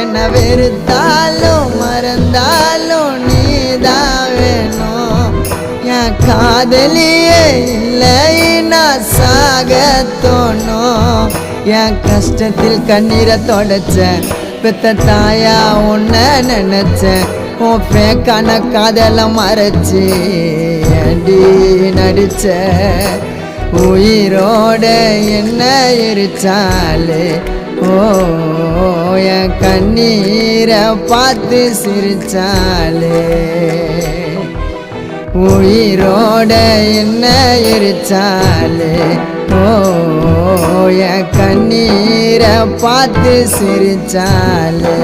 என்ன வெறுத்தாலும் மறந்தாலும் நீதான் வேணும் என் காதலியே இல்லை நான் சாக தோணும் என் கஷ்டத்தில் கண்ணீரை தொடச்சேன் பெத்த தாயா உன்னை நினைச்சேன் உன் பேக்கான காதலை மறைச்சி ஏண்டி நடிச்ச உயிரோட என்ன எரிச்சாலே ஓ என் கண்ணீரை பார்த்து சிரிச்சாலே உயிரோட என்ன எரிச்சாலே ஓ என் கண்ணீரை பார்த்து சிரிச்சாலே